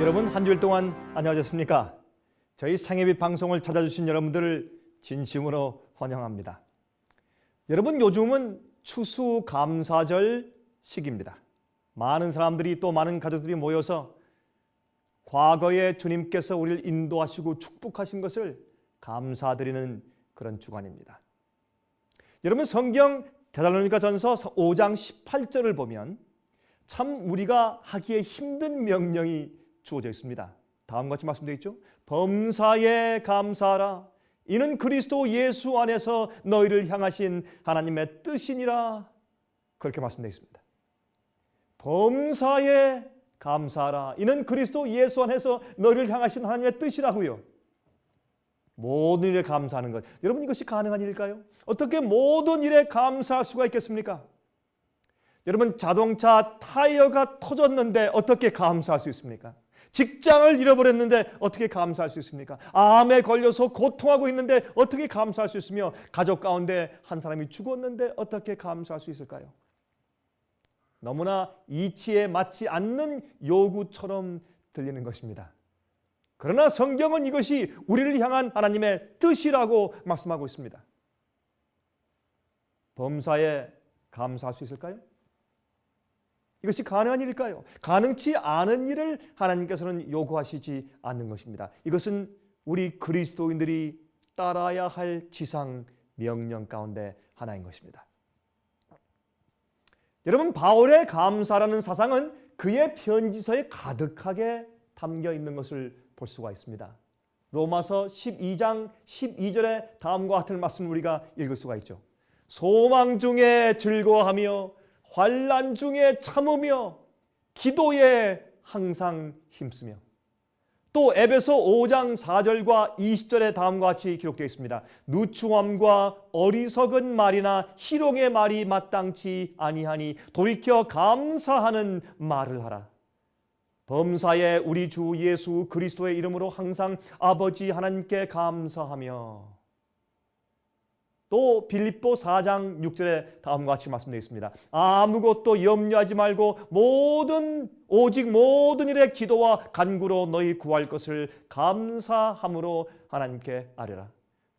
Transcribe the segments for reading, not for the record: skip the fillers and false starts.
여러분, 한 주일 동안 안녕하셨습니까? 저희 생애빛 방송을 찾아주신 여러분들을 진심으로 환영합니다. 여러분, 요즘은 추수감사절 시기입니다. 많은 사람들이 또 많은 가족들이 모여서 과거에 주님께서 우리를 인도하시고 축복하신 것을 감사드리는 그런 주간입니다. 여러분, 성경 데살로니가전서 5장 18절을 보면 참 우리가 하기에 힘든 명령이 주어져 있습니다. 다음과 같이 말씀되어 있죠. 범사에 감사하라. 이는 그리스도 예수 안에서 너희를 향하신 하나님의 뜻이니라. 그렇게 말씀되어 있습니다. 범사에 감사하라. 이는 그리스도 예수 안에서 너희를 향하신 하나님의 뜻이라고요. 모든 일에 감사하는 것. 여러분, 이것이 가능한 일일까요? 어떻게 모든 일에 감사할 수가 있겠습니까? 여러분, 자동차 타이어가 터졌는데 어떻게 감사할 수 있습니까? 직장을 잃어버렸는데 어떻게 감사할 수 있습니까? 암에 걸려서 고통하고 있는데 어떻게 감사할 수 있으며 가족 가운데 한 사람이 죽었는데 어떻게 감사할 수 있을까요? 너무나 이치에 맞지 않는 요구처럼 들리는 것입니다. 그러나 성경은 이것이 우리를 향한 하나님의 뜻이라고 말씀하고 있습니다. 범사에 감사할 수 있을까요? 이것이 가능한 일일까요? 가능치 않은 일을 하나님께서는 요구하시지 않는 것입니다. 이것은 우리 그리스도인들이 따라야 할 지상 명령 가운데 하나인 것입니다. 여러분, 바울의 감사라는 사상은 그의 편지서에 가득하게 담겨 있는 것을 볼 수가 있습니다. 로마서 12장 12절에 다음과 같은 말씀을 우리가 읽을 수가 있죠. 소망 중에 즐거워하며 환난 중에 참으며 기도에 항상 힘쓰며. 또 에베소 5장 4절과 20절에 다음과 같이 기록되어 있습니다. 누추함과 어리석은 말이나 희롱의 말이 마땅치 아니하니 돌이켜 감사하는 말을 하라. 범사에 우리 주 예수 그리스도의 이름으로 항상 아버지 하나님께 감사하며. 또 빌립보 4장 6절에 다음과 같이 말씀되어 있습니다. 아무것도 염려하지 말고 오직 모든 일에 기도와 간구로 너희 구할 것을 감사함으로 하나님께 아뢰라.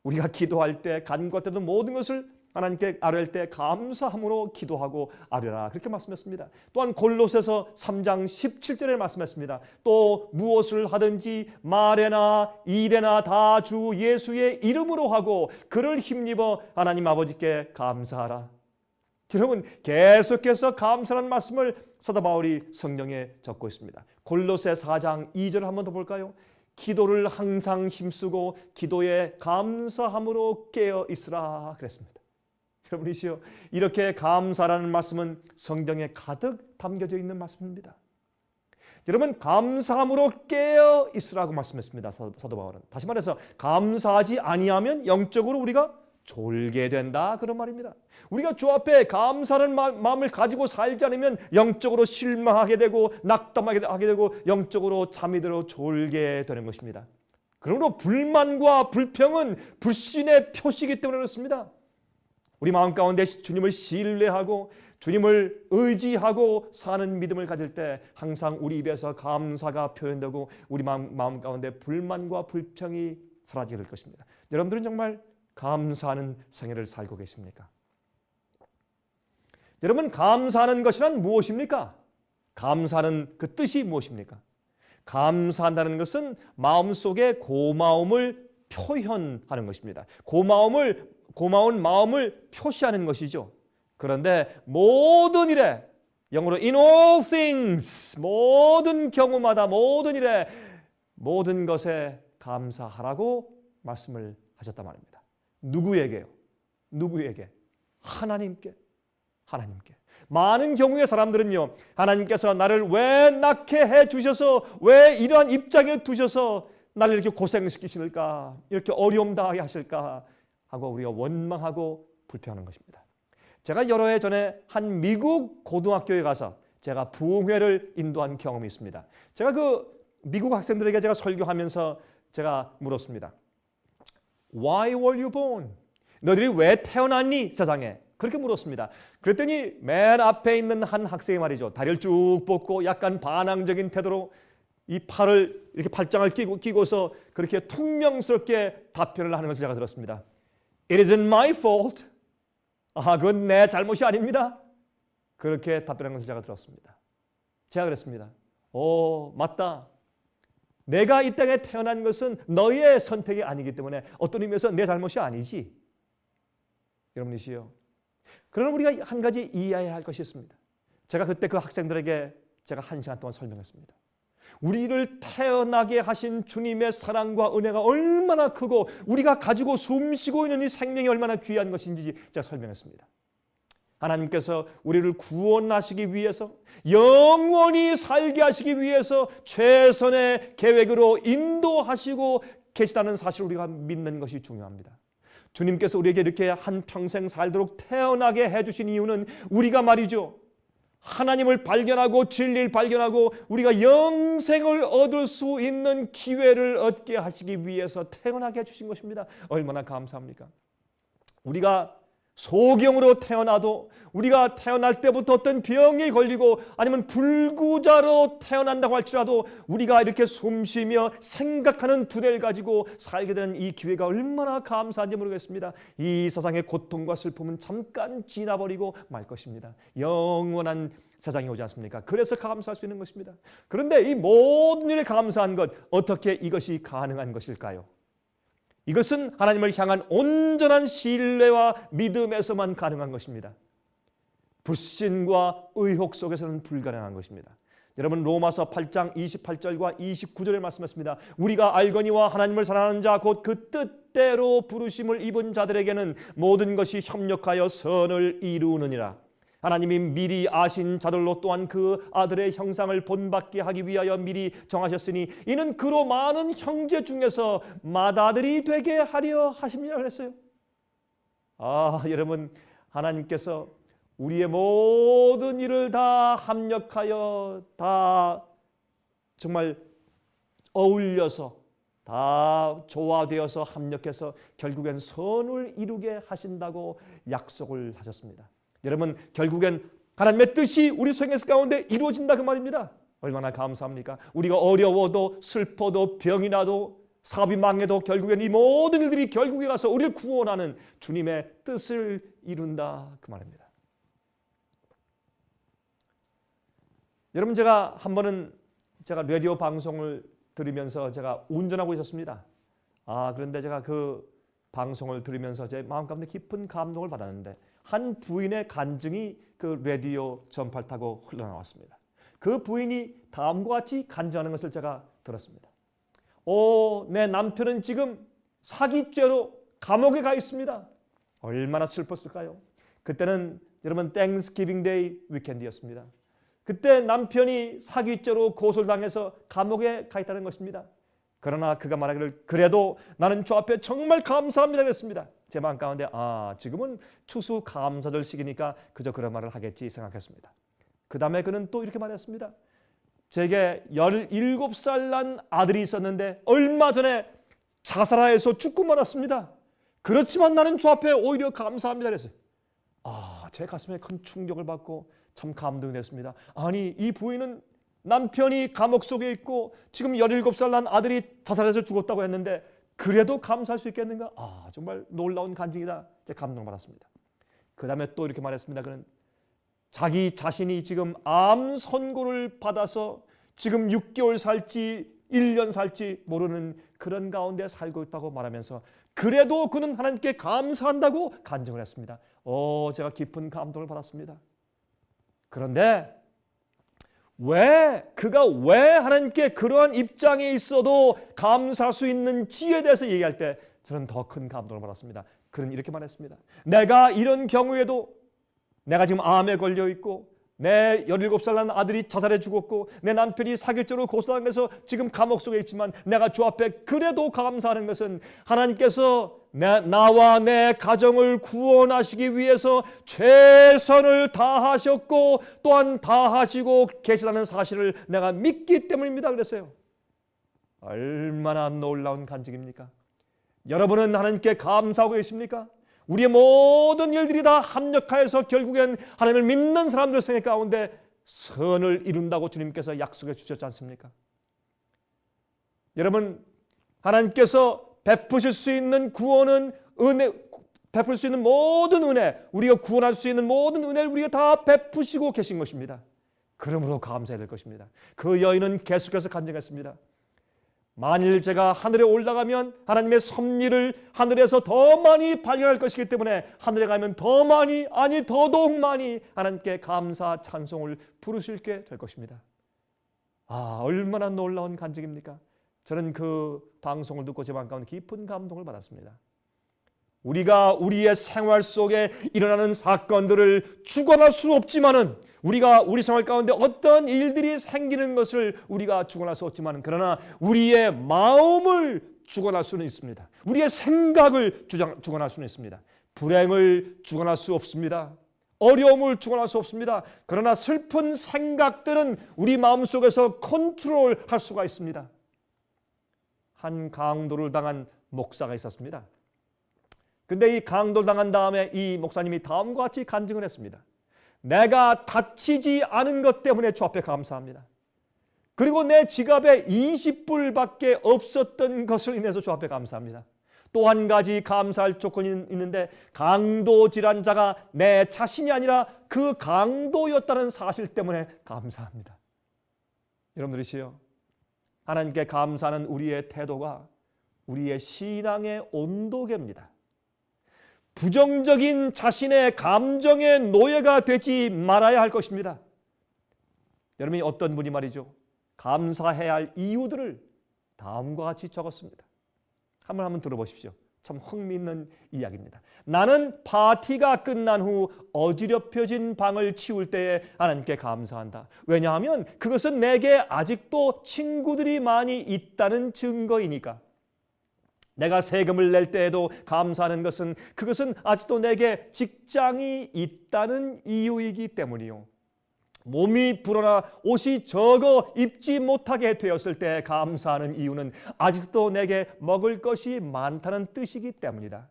우리가 기도할 때, 간구할 때도 모든 것을 하나님께 아뢰할 때 감사함으로 기도하고 아뢰라. 그렇게 말씀했습니다. 또한 골로새서 3장 17절에 말씀했습니다. 또 무엇을 하든지 말에나 일에나 다 주 예수의 이름으로 하고 그를 힘입어 하나님 아버지께 감사하라. 여러분, 계속해서 감사라는 말씀을 사도 바울이 성경에 적고 있습니다. 골로새 4장 2절 한 번 더 볼까요? 기도를 항상 힘쓰고 기도에 감사함으로 깨어 있으라 그랬습니다. 여러분이시여, 이렇게 감사라는 말씀은 성경에 가득 담겨져 있는 말씀입니다. 여러분, 감사함으로 깨어 있으라고 말씀했습니다. 사도 바울은. 다시 말해서 감사하지 아니하면 영적으로 우리가 졸게 된다, 그런 말입니다. 우리가 주 앞에 감사하는 마음을 가지고 살지 않으면 영적으로 실망하게 되고 낙담하게 되고 영적으로 잠이 들어 졸게 되는 것입니다. 그러므로 불만과 불평은 불신의 표시이기 때문에 그렇습니다. 우리 마음 가운데 주님을 신뢰하고 주님을 의지하고 사는 믿음을 가질 때 항상 우리 입에서 감사가 표현되고 우리 마음 가운데 불만과 불평이 사라지게 될 것입니다. 여러분들은 정말 감사하는 생애를 살고 계십니까? 여러분, 감사하는 것이란 무엇입니까? 감사하는 그 뜻이 무엇입니까? 감사한다는 것은 마음속에 고마움을 표현하는 것입니다. 고마운 마음을 표시하는 것이죠. 그런데 모든 일에, 영어로 in all things, 모든 경우마다 모든 일에 모든 것에 감사하라고 말씀을 하셨단 말입니다. 누구에게요? 누구에게? 하나님께. 많은 경우의 사람들은요, 하나님께서 나를 왜 낳게 해주셔서, 왜 이러한 입장에 두셔서 나를 이렇게 고생시키실까, 이렇게 어려움 당하게 하실까 하고 우리가 원망하고 불평하는 것입니다. 제가 여러 해 전에 한 미국 고등학교에 가서 제가 부흥회를 인도한 경험이 있습니다. 제가 그 미국 학생들에게 제가 설교하면서 제가 물었습니다. Why were you born? 너희들이 왜 태어났니 세상에? 그렇게 물었습니다. 그랬더니 맨 앞에 있는 한 학생이 말이죠. 다리를 쭉 뻗고 약간 반항적인 태도로 이 팔을 이렇게 팔짱을 끼고서 그렇게 퉁명스럽게 답변을 하는 것을 제가 들었습니다. It isn't my fault. 그건 내 잘못이 아닙니다. 그렇게 답변한 것을 제가 들었습니다. 제가 그랬습니다. 맞다. 내가 이 땅에 태어난 것은 너의 선택이 아니기 때문에 어떤 의미에서 내 잘못이 아니지. 여러분이시요. 그러나 우리가 한 가지 이해해야 할 것이 있습니다. 제가 그때 그 학생들에게 제가 1시간 동안 설명했습니다. 우리를 태어나게 하신 주님의 사랑과 은혜가 얼마나 크고 우리가 가지고 숨쉬고 있는 이 생명이 얼마나 귀한 것인지 제가 설명했습니다. 하나님께서 우리를 구원하시기 위해서 영원히 살게 하시기 위해서 최선의 계획으로 인도하시고 계시다는 사실을 우리가 믿는 것이 중요합니다. 주님께서 우리에게 이렇게 한평생 살도록 태어나게 해주신 이유는 우리가 말이죠. 하나님을 발견하고 진리를 발견하고 우리가 영생을 얻을 수 있는 기회를 얻게 하시기 위해서 태어나게 해주신 것입니다. 얼마나 감사합니까? 우리가 소경으로 태어나도 우리가 태어날 때부터 어떤 병이 걸리고 아니면 불구자로 태어난다고 할지라도 우리가 이렇게 숨쉬며 생각하는 두뇌를 가지고 살게 되는 이 기회가 얼마나 감사한지 모르겠습니다. 이 세상의 고통과 슬픔은 잠깐 지나버리고 말 것입니다. 영원한 세상이 오지 않습니까? 그래서 감사할 수 있는 것입니다. 그런데 이 모든 일에 감사한 것, 어떻게 이것이 가능한 것일까요? 이것은 하나님을 향한 온전한 신뢰와 믿음에서만 가능한 것입니다. 불신과 의혹 속에서는 불가능한 것입니다. 여러분 로마서 8장 28절과 29절에 말씀했습니다. 우리가 알거니와 하나님을 사랑하는 자 곧 그 뜻대로 부르심을 입은 자들에게는 모든 것이 협력하여 선을 이루느니라. 하나님이 미리 아신 자들로 또한 그 아들의 형상을 본받게 하기 위하여 미리 정하셨으니 이는 그로 많은 형제 중에서 맏아들이 되게 하려 하십니다 그랬어요. 여러분 하나님께서 우리의 모든 일을 다 합력하여 다 정말 어울려서 다 조화되어서 합력해서 결국엔 선을 이루게 하신다고 약속을 하셨습니다. 여러분 결국엔 하나님의 뜻이 우리 생애 가운데 이루어진다 그 말입니다. 얼마나 감사합니까? 우리가 어려워도 슬퍼도 병이 나도 사업이 망해도 결국엔 이 모든 일들이 결국에 가서 우리를 구원하는 주님의 뜻을 이룬다 그 말입니다. 여러분 제가 한 번은 제가 라디오 방송을 들으면서 제가 운전하고 있었습니다. 그런데 제가 그 방송을 들으면서 제 마음 가운데 깊은 감동을 받았는데 한 부인의 간증이 그 라디오 전파를 타고 흘러나왔습니다. 그 부인이 다음과 같이 간증하는 것을 제가 들었습니다. 내 남편은 지금 사기죄로 감옥에 가 있습니다. 얼마나 슬펐을까요? 그때는 여러분 땡스기빙 데이 위켄드였습니다. 그때 남편이 사기죄로 고소당해서 감옥에 가 있다는 것입니다. 그러나 그가 말하기를 그래도 나는 주 앞에 정말 감사합니다 그랬습니다. 제 마음 가운데 지금은 추수감사절 시기니까 그저 그런 말을 하겠지 생각했습니다. 그 다음에 그는 또 이렇게 말했습니다. 제게 17살 난 아들이 있었는데 얼마 전에 자살하여서 죽고 말았습니다. 그렇지만 나는 주 앞에 오히려 감사합니다 그랬어요. 제 가슴에 큰 충격을 받고 참 감동이 됐습니다. 아니 이 부인은 남편이 감옥 속에 있고 지금 17살 난 아들이 자살해서 죽었다고 했는데 그래도 감사할 수 있겠는가? 정말 놀라운 간증이다. 제가 감동받았습니다. 그 다음에 또 이렇게 말했습니다. 그는 자기 자신이 지금 암 선고를 받아서 지금 6개월 살지 1년 살지 모르는 그런 가운데 살고 있다고 말하면서 그래도 그는 하나님께 감사한다고 간증을 했습니다. 제가 깊은 감동을 받았습니다. 그런데 그가 왜 하나님께 그러한 입장에 있어도 감사할 수 있는지에 대해서 얘기할 때 저는 더 큰 감동을 받았습니다. 그는 이렇게 말했습니다. 내가 이런 경우에도 내가 지금 암에 걸려 있고 내 17살 난 아들이 자살해 죽었고 내 남편이 사기죄로 고소당해서 지금 감옥 속에 있지만 내가 주 앞에 그래도 감사하는 것은 하나님께서 나와 내 가정을 구원하시기 위해서 최선을 다하셨고 또한 다하시고 계시다는 사실을 내가 믿기 때문입니다 그랬어요. 얼마나 놀라운 간증입니까? 여러분은 하나님께 감사하고 계십니까? 우리의 모든 일들이 다 합력하여서 결국엔 하나님을 믿는 사람들 생애 가운데 선을 이룬다고 주님께서 약속해 주셨지 않습니까? 여러분, 하나님께서 베푸실 수 있는 구원은 베풀 수 있는 모든 은혜, 우리가 구원할 수 있는 모든 은혜를 우리가 다 베푸시고 계신 것입니다. 그러므로 감사해야 될 것입니다. 그 여인은 계속해서 간증했습니다. 만일 제가 하늘에 올라가면 하나님의 섭리를 하늘에서 더 많이 발견할 것이기 때문에 하늘에 가면 더 많이, 아니 더더욱 많이 하나님께 감사 찬송을 부르실게 될 것입니다. 아, 얼마나 놀라운 간증입니까? 저는 그 방송을 듣고 제 마음 가운데 깊은 감동을 받았습니다. 우리가 우리의 생활 속에 일어나는 사건들을 주관할 수 없지만은, 우리가 우리 생활 가운데 어떤 일들이 생기는 것을 우리가 주관할 수 없지만, 그러나 우리의 마음을 주관할 수는 있습니다. 우리의 생각을 주관할 수는 있습니다. 불행을 주관할 수 없습니다. 어려움을 주관할 수 없습니다. 그러나 슬픈 생각들은 우리 마음속에서 컨트롤할 수가 있습니다. 한 강도를 당한 목사가 있었습니다. 근데 이 강도를 당한 다음에 이 목사님이 다음과 같이 간증을 했습니다. 내가 다치지 않은 것 때문에 주 앞에 감사합니다. 그리고 내 지갑에 20불밖에 없었던 것을 인해서 주 앞에 감사합니다. 또 한 가지 감사할 조건이 있는데, 강도 질환자가 내 자신이 아니라 그 강도였다는 사실 때문에 감사합니다. 여러분들이시여, 하나님께 감사하는 우리의 태도가 우리의 신앙의 온도계입니다. 부정적인 자신의 감정의 노예가 되지 말아야 할 것입니다. 여러분이 어떤 분이 말이죠, 감사해야 할 이유들을 다음과 같이 적었습니다. 한번 들어보십시오. 참 흥미있는 이야기입니다. 나는 파티가 끝난 후 어지럽혀진 방을 치울 때에 하나님께 감사한다. 왜냐하면 그것은 내게 아직도 친구들이 많이 있다는 증거이니까. 내가 세금을 낼 때에도 감사하는 것은 그것은 아직도 내게 직장이 있다는 이유이기 때문이요. 몸이 불어나 옷이 적어 입지 못하게 되었을 때 감사하는 이유는 아직도 내게 먹을 것이 많다는 뜻이기 때문이다.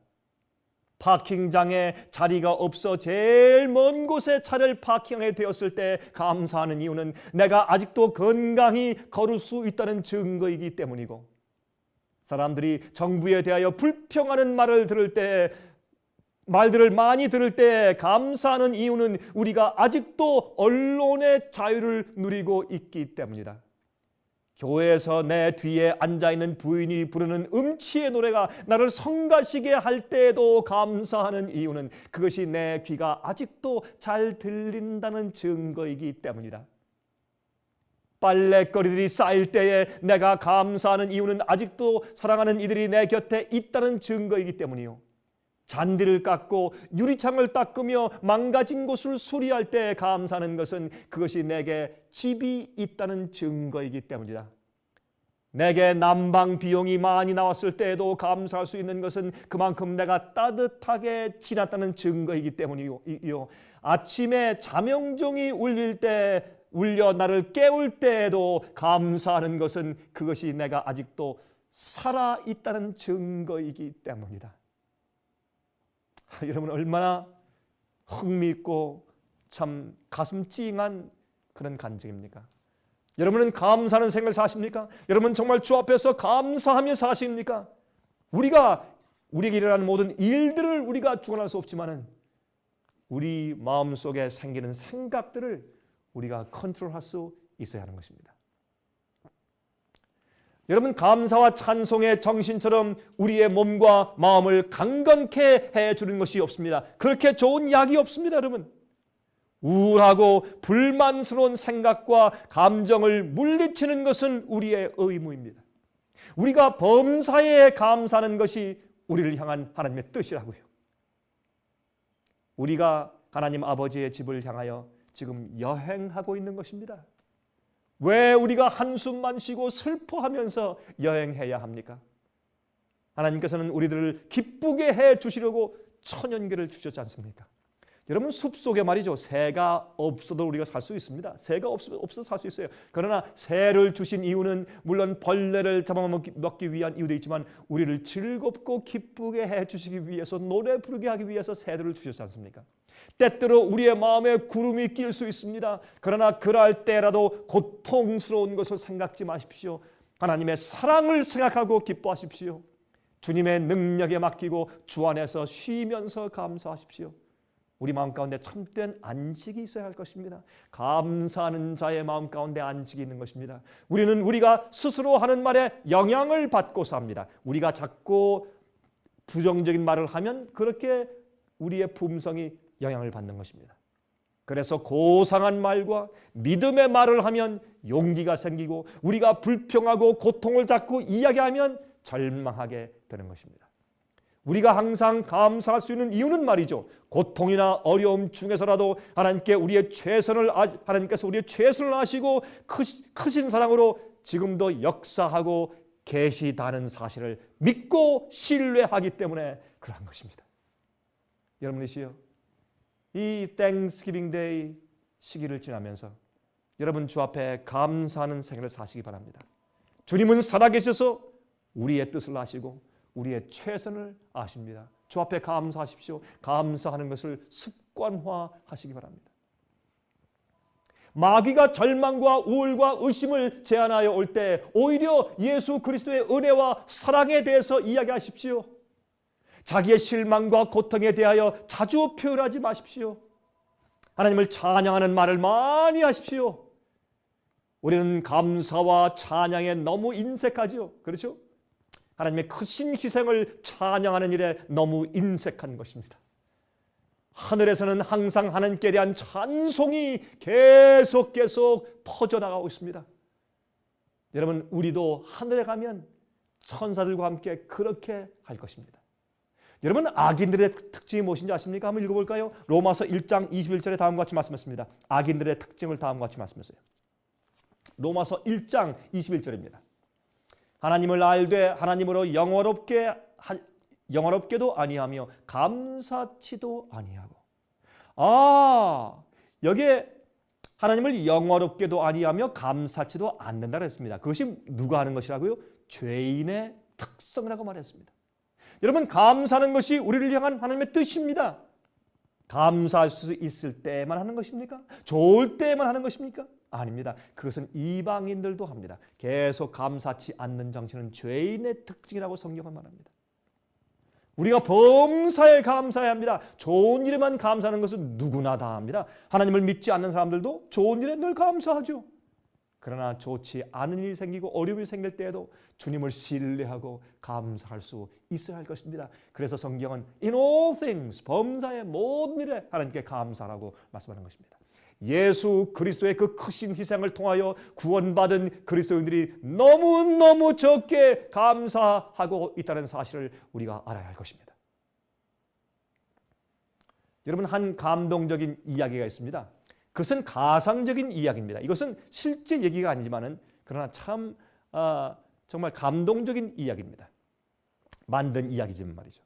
파킹장에 자리가 없어 제일 먼 곳에 차를 파킹하게 되었을 때 감사하는 이유는 내가 아직도 건강히 걸을 수 있다는 증거이기 때문이고, 사람들이 정부에 대하여 불평하는 말들을 많이 들을 때 감사하는 이유는 우리가 아직도 언론의 자유를 누리고 있기 때문이다. 교회에서 내 뒤에 앉아있는 부인이 부르는 음치의 노래가 나를 성가시게 할 때에도 감사하는 이유는 그것이 내 귀가 아직도 잘 들린다는 증거이기 때문이다. 빨래거리들이 쌓일 때에 내가 감사하는 이유는 아직도 사랑하는 이들이 내 곁에 있다는 증거이기 때문이요. 잔디를 깎고 유리창을 닦으며 망가진 곳을 수리할 때 감사하는 것은 그것이 내게 집이 있다는 증거이기 때문이다. 내게 난방 비용이 많이 나왔을 때에도 감사할 수 있는 것은 그만큼 내가 따뜻하게 지났다는 증거이기 때문이요. 아침에 자명종이 울려 나를 깨울 때에도 감사하는 것은 그것이 내가 아직도 살아있다는 증거이기 때문이다. 여러분, 얼마나 흥미있고 참 가슴 찡한 그런 간증입니까? 여러분은 감사하는 생을 사십니까? 여러분 정말 주 앞에서 감사하며 사십니까? 우리에게 일어나는 모든 일들을 우리가 주관할 수 없지만은 우리 마음속에 생기는 생각들을 우리가 컨트롤할 수 있어야 하는 것입니다. 여러분, 감사와 찬송의 정신처럼 우리의 몸과 마음을 강건케 해주는 것이 없습니다. 그렇게 좋은 약이 없습니다. 여러분, 우울하고 불만스러운 생각과 감정을 물리치는 것은 우리의 의무입니다. 우리가 범사에 감사하는 것이 우리를 향한 하나님의 뜻이라고요. 우리가 하나님 아버지의 집을 향하여 지금 여행하고 있는 것입니다. 왜 우리가 한숨만 쉬고 슬퍼하면서 여행해야 합니까? 하나님께서는 우리들을 기쁘게 해 주시려고 천연계를 주셨지 않습니까? 여러분, 숲속에 말이죠, 새가 없어도 우리가 살 수 있습니다. 새가 없어도 살 수 있어요. 그러나 새를 주신 이유는 물론 벌레를 잡아먹기 위한 이유도 있지만 우리를 즐겁고 기쁘게 해 주시기 위해서, 노래 부르게 하기 위해서 새들을 주셨지 않습니까? 때때로 우리의 마음에 구름이 낄 수 있습니다. 그러나 그럴 때라도 고통스러운 것을 생각지 마십시오. 하나님의 사랑을 생각하고 기뻐하십시오. 주님의 능력에 맡기고 주 안에서 쉬면서 감사하십시오. 우리 마음 가운데 참된 안식이 있어야 할 것입니다. 감사하는 자의 마음 가운데 안식이 있는 것입니다. 우리는 우리가 스스로 하는 말에 영향을 받고 삽니다. 우리가 자꾸 부정적인 말을 하면 그렇게 우리의 품성이 영향을 받는 것입니다. 그래서 고상한 말과 믿음의 말을 하면 용기가 생기고, 우리가 불평하고 고통을 자꾸 이야기하면 절망하게 되는 것입니다. 우리가 항상 감사할 수 있는 이유는 말이죠, 고통이나 어려움 중에서라도 하나님께서 우리의 최선을 아시고 크신 사랑으로 지금도 역사하고 계시다는 사실을 믿고 신뢰하기 때문에 그러한 것입니다. 여러분이시여, 이 땡스기빙 데이 시기를 지나면서 여러분 주 앞에 감사하는 생애를 사시기 바랍니다. 주님은 살아계셔서 우리의 뜻을 아시고 우리의 최선을 아십니다. 주 앞에 감사하십시오. 감사하는 것을 습관화하시기 바랍니다. 마귀가 절망과 우울과 의심을 제안하여 올 때 오히려 예수 그리스도의 은혜와 사랑에 대해서 이야기하십시오. 자기의 실망과 고통에 대하여 자주 표현하지 마십시오. 하나님을 찬양하는 말을 많이 하십시오. 우리는 감사와 찬양에 너무 인색하죠. 그렇죠? 하나님의 크신 희생을 찬양하는 일에 너무 인색한 것입니다. 하늘에서는 항상 하나님께 대한 찬송이 계속 퍼져나가고 있습니다. 여러분, 우리도 하늘에 가면 천사들과 함께 그렇게 할 것입니다. 여러분, 악인들의 특징이 무엇인지 아십니까? 한번 읽어볼까요? 로마서 1장 21절에 다음과 같이 말씀했습니다. 악인들의 특징을 다음과 같이 말씀했어요. 로마서 1장 21절입니다. 하나님을 알되 하나님으로 영화롭게도 아니하며 감사치도 아니하고. 여기에 하나님을 영화롭게도 아니하며 감사치도 않는다 그랬습니다. 그것이 누가 하는 것이라고요? 죄인의 특성이라고 말했습니다. 여러분, 감사하는 것이 우리를 향한 하나님의 뜻입니다. 감사할 수 있을 때만 하는 것입니까? 좋을 때만 하는 것입니까? 아닙니다. 그것은 이방인들도 합니다. 계속 감사치 않는 정신은 죄인의 특징이라고 성경은 말합니다. 우리가 범사에 감사해야 합니다. 좋은 일에만 감사하는 것은 누구나 다 합니다. 하나님을 믿지 않는 사람들도 좋은 일에 늘 감사하죠. 그러나 좋지 않은 일이 생기고 어려움이 생길 때에도 주님을 신뢰하고 감사할 수 있어야 할 것입니다. 그래서 성경은 In all things, 범사의 모든 일에 하나님께 감사하라고 말씀하는 것입니다. 예수 그리스도의 그 크신 희생을 통하여 구원받은 그리스도인들이 너무너무 적게 감사하고 있다는 사실을 우리가 알아야 할 것입니다. 여러분, 한 감동적인 이야기가 있습니다. 그것은 가상적인 이야기입니다. 이것은 실제 얘기가 아니지만은 그러나 참 정말 감동적인 이야기입니다. 만든 이야기지만 말이죠.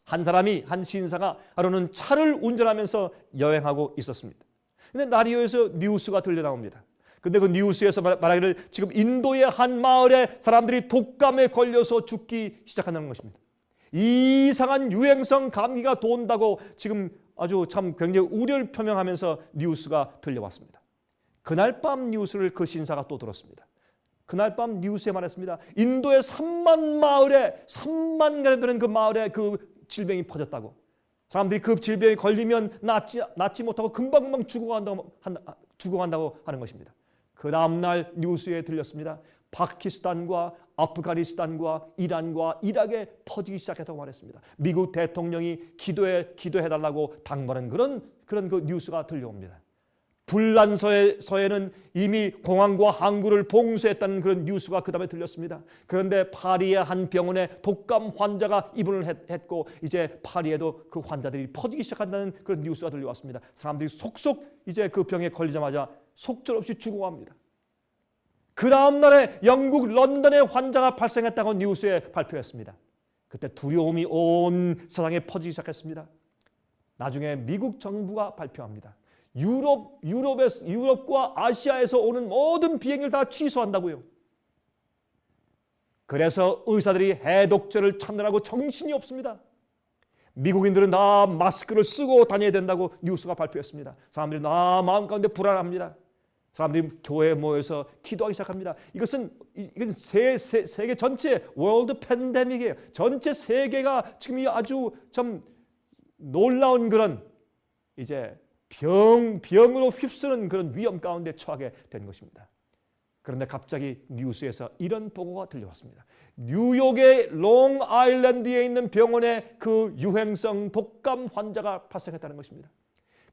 한 신사가 하루는 차를 운전하면서 여행하고 있었습니다. 근데 라디오에서 뉴스가 들려나옵니다. 근데 그 뉴스에서 말하기를 지금 인도의 한 마을에 사람들이 독감에 걸려서 죽기 시작한다는 것입니다. 이상한 유행성 감기가 돈다고 지금 아주 참 굉장히 우려를 표명하면서 뉴스가 들려왔습니다. 그날 밤 뉴스를 그 신사가 또 들었습니다. 그날 밤 뉴스에 말했습니다. 인도의 3만 가량 되는 그 마을에 그 질병이 퍼졌다고. 사람들이 그 질병에 걸리면 낫지 못하고 금방금방 죽어간다고 하는 것입니다. 그 다음날 뉴스에 들렸습니다. 파키스탄과 아프가니스탄과 이란과 이락에 퍼지기 시작했다고 말했습니다. 미국 대통령이 기도해달라고 당부하는 그런 그 뉴스가 들려옵니다. 불란서에는 이미 공항과 항구를 봉쇄했다는 그런 뉴스가 그 다음에 들렸습니다. 그런데 파리의 한 병원에 독감 환자가 입원을 했고 이제 파리에도 그 환자들이 퍼지기 시작한다는 그런 뉴스가 들려왔습니다. 사람들이 속속 이제 그 병에 걸리자마자 속절없이 죽어갑니다. 그 다음 날에 영국 런던에 환자가 발생했다고 뉴스에 발표했습니다. 그때 두려움이 온 세상에 퍼지기 시작했습니다. 나중에 미국 정부가 발표합니다. 유럽과 아시아에서 오는 모든 비행기를 다 취소한다고요. 그래서 의사들이 해독제를 찾느라고 정신이 없습니다. 미국인들은 다 마스크를 쓰고 다녀야 된다고 뉴스가 발표했습니다. 사람들이 다 마음 가운데 불안합니다. 사람들이 교회에 모여서 기도하기 시작합니다. 이건 세계 전체 월드 팬데믹이에요. 전체 세계가 지금 아주 좀 놀라운 그런 이제 병으로 휩쓰는 그런 위험 가운데 처하게 된 것입니다. 그런데 갑자기 뉴스에서 이런 보고가 들려왔습니다. 뉴욕의 롱아일랜드에 있는 병원에 그 유행성 독감 환자가 발생했다는 것입니다.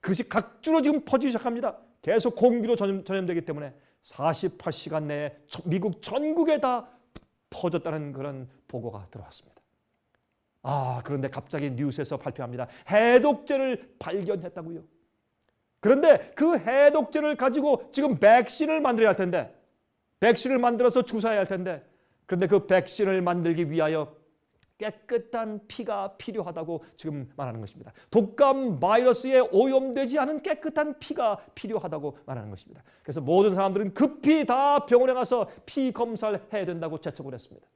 그것이 각주로 지금 퍼지기 시작합니다. 계속 공기로 전염되기 때문에 48시간 내에 미국 전국에 다 퍼졌다는 그런 보고가 들어왔습니다. 그런데 갑자기 뉴스에서 발표합니다. 해독제를 발견했다고요. 그런데 그 해독제를 가지고 지금 백신을 만들어야 할 텐데, 백신을 만들어서 주사해야 할 텐데, 그런데 그 백신을 만들기 위하여 깨끗한 피가 필요하다고 지금 말하는 것입니다. 독감 바이러스에 오염되지 않은 깨끗한 피가 필요하다고 말하는 것입니다. 그래서 모든 사람들은 급히 다 병원에 가서 피 검사를 해야 된다고 재촉을 했습니다.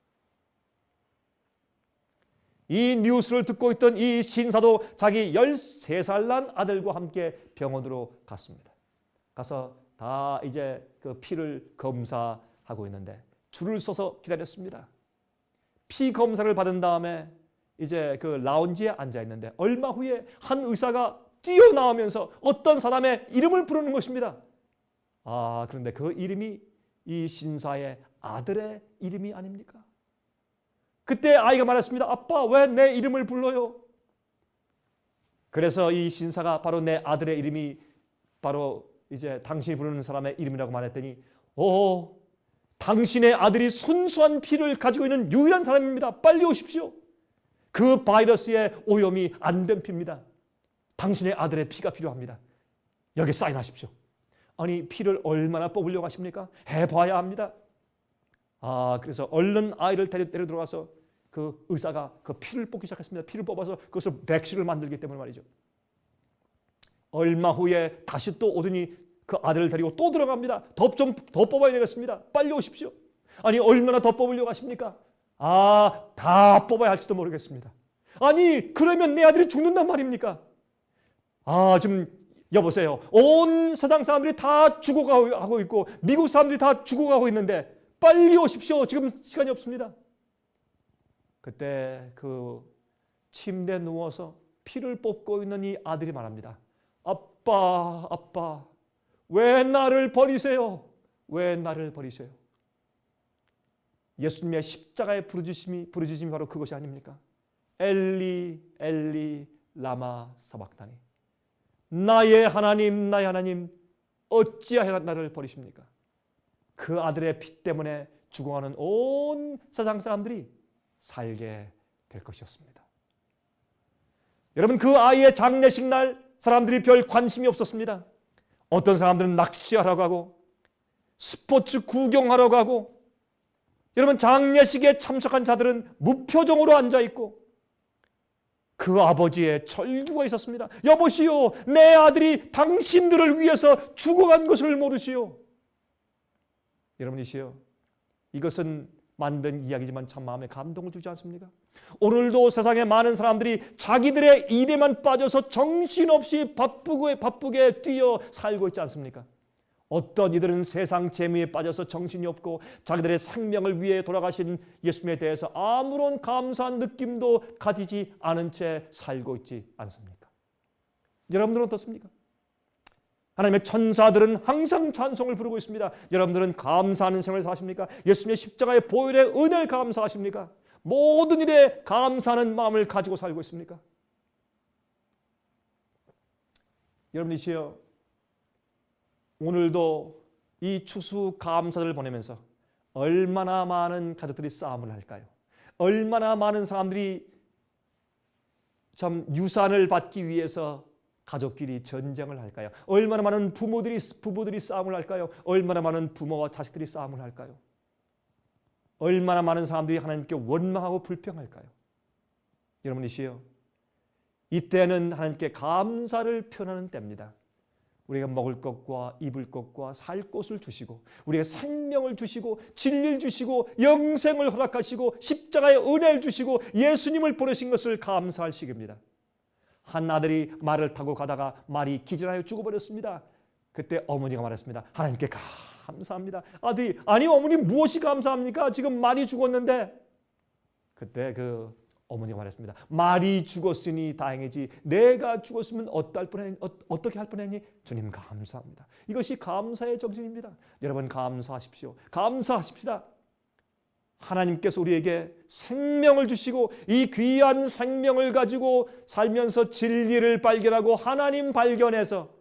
이 뉴스를 듣고 있던 이 신사도 자기 13살 난 아들과 함께 병원으로 갔습니다. 가서 다 이제 그 피를 검사하고 있는데 줄을 서서 기다렸습니다. 피 검사를 받은 다음에 이제 그 라운지에 앉아 있는데 얼마 후에 한 의사가 뛰어나오면서 어떤 사람의 이름을 부르는 것입니다. 그런데 그 이름이 이 신사의 아들의 이름이 아닙니까? 그때 아이가 말했습니다. 아빠, 왜 내 이름을 불러요? 그래서 이 신사가 바로 내 아들의 이름이 바로 이제 당신이 부르는 사람의 이름이라고 말했더니 당신의 아들이 순수한 피를 가지고 있는 유일한 사람입니다. 빨리 오십시오. 그 바이러스의 오염이 안 된 피입니다. 당신의 아들의 피가 필요합니다. 여기 사인하십시오. 아니, 피를 얼마나 뽑으려고 하십니까? 해봐야 합니다. 그래서 얼른 아이를 데리러 들어가서 그 의사가 그 피를 뽑기 시작했습니다. 피를 뽑아서 그것을 백신을 만들기 때문에 말이죠. 얼마 후에 다시 또 오더니 그 아들을 데리고 또 들어갑니다. 더 뽑아야 되겠습니다. 빨리 오십시오. 아니, 얼마나 더 뽑으려고 하십니까? 다 뽑아야 할지도 모르겠습니다. 아니, 그러면 내 아들이 죽는단 말입니까? 좀 여보세요. 온 세상 사람들이 다 죽어가고 있고 미국 사람들이 다 죽어가고 있는데 빨리 오십시오. 지금 시간이 없습니다. 그때 그 침대에 누워서 피를 뽑고 있는 이 아들이 말합니다. 아빠, 왜 나를 버리세요? 왜 나를 버리세요? 예수님의 십자가의 부르짖음이 바로 그것이 아닙니까? 엘리 라마 사박다니. 나의 하나님 어찌하여 나를 버리십니까? 그 아들의 피 때문에 죽어가는 온 세상 사람들이 살게 될 것이었습니다. 여러분, 그 아이의 장례식 날 사람들이 별 관심이 없었습니다. 어떤 사람들은 낚시하러 가고 스포츠 구경하러 가고, 여러분 장례식에 참석한 자들은 무표정으로 앉아있고 그 아버지의 절규가 있었습니다. 여보시오, 내 아들이 당신들을 위해서 죽어간 것을 모르시오. 여러분이시여, 이것은 만든 이야기지만 참 마음에 감동을 주지 않습니까? 오늘도 세상에 많은 사람들이 자기들의 일에만 빠져서 정신없이 바쁘게 뛰어 살고 있지 않습니까? 어떤 이들은 세상 재미에 빠져서 정신이 없고 자기들의 생명을 위해 돌아가신 예수님에 대해서 아무런 감사한 느낌도 가지지 않은 채 살고 있지 않습니까? 여러분들은 어떻습니까? 하나님의 천사들은 항상 찬송을 부르고 있습니다. 여러분들은 감사하는 생활을 사십니까? 예수님의 십자가의 보혈의 은혜를 감사하십니까? 모든 일에 감사하는 마음을 가지고 살고 있습니까? 여러분이시여, 오늘도 이 추수감사절을 보내면서 얼마나 많은 가족들이 싸움을 할까요? 얼마나 많은 사람들이 참 유산을 받기 위해서 가족끼리 전쟁을 할까요? 얼마나 많은 부부들이 싸움을 할까요? 얼마나 많은 부모와 자식들이 싸움을 할까요? 얼마나 많은 사람들이 하나님께 원망하고 불평할까요? 여러분이시여, 이때는 하나님께 감사를 표현하는 때입니다. 우리가 먹을 것과 입을 것과 살 곳을 주시고 우리가 생명을 주시고 진리를 주시고 영생을 허락하시고 십자가의 은혜를 주시고 예수님을 보내신 것을 감사할 시기입니다. 한 아들이 말을 타고 가다가 말이 기절하여 죽어버렸습니다. 그때 어머니가 말했습니다. 하나님께 감사합니다. 아들이 아니 어머니 무엇이 감사합니까? 지금 말이 죽었는데. 그때 그 어머니가 말했습니다. 말이 죽었으니 다행이지 내가 죽었으면 어떻게 할 뻔했니? 주님 감사합니다. 이것이 감사의 정신입니다. 여러분 감사하십시오. 감사하십시다. 하나님께서 우리에게 생명을 주시고 이 귀한 생명을 가지고 살면서 진리를 발견하고 하나님 발견해서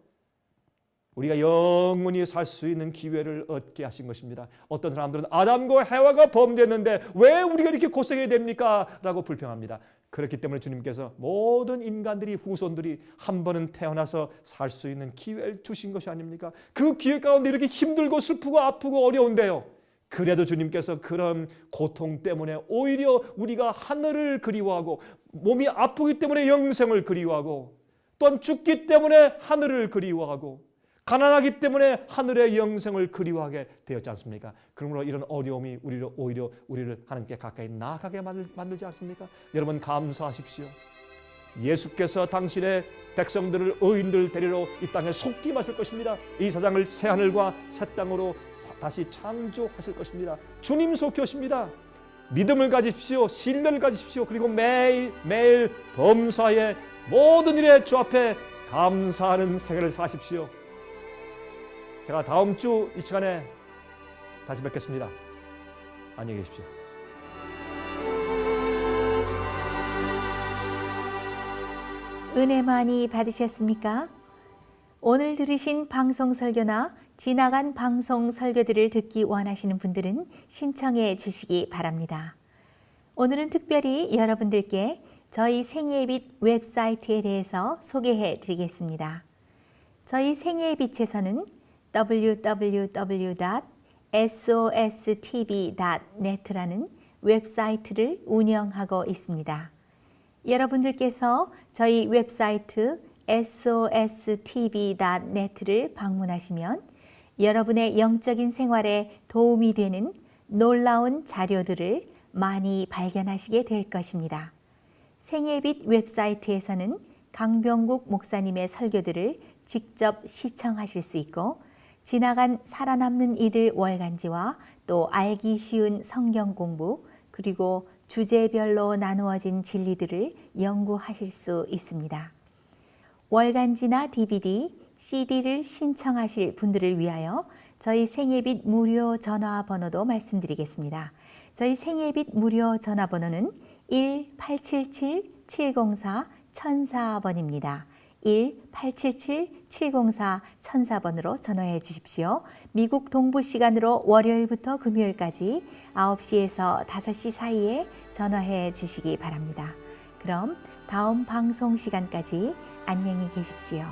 우리가 영원히 살 수 있는 기회를 얻게 하신 것입니다. 어떤 사람들은 아담과 해와가 범죄했는데 왜 우리가 이렇게 고생해야 됩니까? 라고 불평합니다. 그렇기 때문에 주님께서 모든 인간들이 후손들이 한 번은 태어나서 살 수 있는 기회를 주신 것이 아닙니까? 그 기회 가운데 이렇게 힘들고 슬프고 아프고 어려운데요. 그래도 주님께서 그런 고통 때문에 오히려 우리가 하늘을 그리워하고 몸이 아프기 때문에 영생을 그리워하고 또한 죽기 때문에 하늘을 그리워하고 가난하기 때문에 하늘의 영생을 그리워하게 되었지 않습니까? 그러므로 이런 어려움이 오히려 우리를 하나님께 가까이 나아가게 만들지 않습니까? 여러분 감사하십시오. 예수께서 당신의 백성들을 의인들 데리러 이 땅에 속임하실 것입니다. 이 세상을 새 하늘과 새 땅으로 다시 창조하실 것입니다. 주님 속히 오십니다. 믿음을 가지십시오. 신뢰를 가지십시오. 그리고 매일 범사의 모든 일에 주 앞에 감사하는 생애를 사십시오. 제가 다음 주 이 시간에 다시 뵙겠습니다. 안녕히 계십시오. 은혜 많이 받으셨습니까? 오늘 들으신 방송 설교나 지나간 방송 설교들을 듣기 원하시는 분들은 신청해 주시기 바랍니다. 오늘은 특별히 여러분들께 저희 생애의 빛 웹사이트에 대해서 소개해 드리겠습니다. 저희 생애의 빛에서는 www.sostv.net라는 웹사이트를 운영하고 있습니다. 여러분들께서 저희 웹사이트 sostv.net를 방문하시면 여러분의 영적인 생활에 도움이 되는 놀라운 자료들을 많이 발견하시게 될 것입니다. 생애의 빛 웹사이트에서는 강병국 목사님의 설교들을 직접 시청하실 수 있고 지나간 살아남는 이들 월간지와 또 알기 쉬운 성경 공부 그리고 주제별로 나누어진 진리들을 연구하실 수 있습니다. 월간지나 DVD, CD를 신청하실 분들을 위하여 저희 생애의 빛 무료 전화번호도 말씀드리겠습니다. 저희 생애의 빛 무료 전화번호는 1-877-704-1004번입니다. 1-877-704-1004번으로 전화해 주십시오. 미국 동부 시간으로 월요일부터 금요일까지 9시에서 5시 사이에 전화해 주시기 바랍니다. 그럼 다음 방송 시간까지 안녕히 계십시오.